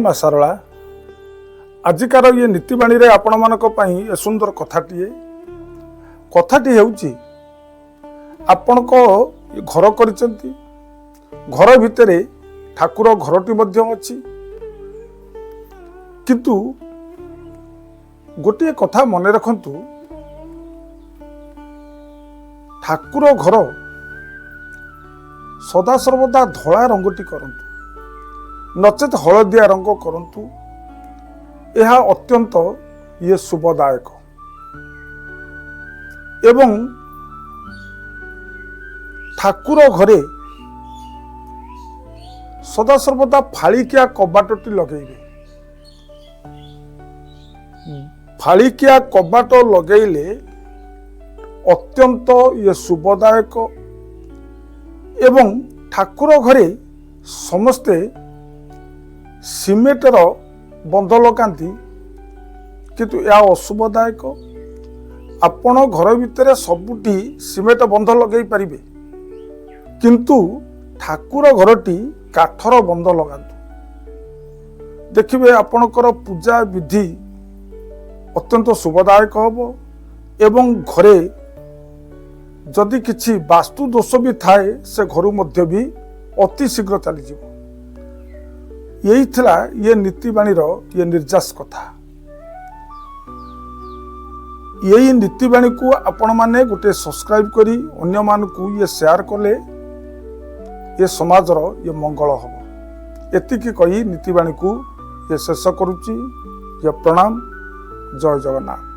ମା ସାରଳା ଆଜିକାର ये नीतिबाणी रे आपण मानक पई ए सुंदर कथाटी हेउची आपण को घर करिसंती घर भितरे ठाकुर घरटी मध्य अछि किंतु गोटे कथा मन रखंतु ठाकुर घर सदा सर्वदा धला रंगटी करंतु नचेत हलदिया रंग करंतु यह अत्यंत ये शुभदायक एवं ठाकुर घरे सदा सर्वदा फालिकिया कबाटटी लगेइबे फालिकिया कबाट लगेइले अत्यंत ये शुभदायक एवं ठाकुर घरे समस्ते सीमेंटर बंध लगाती किंतु यह अशुभदायक आपण घर भितर सबुठी सीमेंट बंध लगे पारिबे किंतु ठाकुर घरटी काठर बंध लगातु देखिए आपणकर पूजा विधि अत्यंत शुभदायक हम एवं घरे जदि किछि वास्तु दोष भी थाए से घर मध्य भी अति शीघ्र चली जाए यही थिला ये नीतिबाणी ये निर्जास कथा यही नीतिबाणी को आपण माने गोटे सब्सक्राइब करी अन्य मानकू ये शेयर कले ये समाजर ये मंगल हम एतिकी कही नीतिबाणी को ये शेष करुच्ची ये प्रणाम जय जगन्नाथ।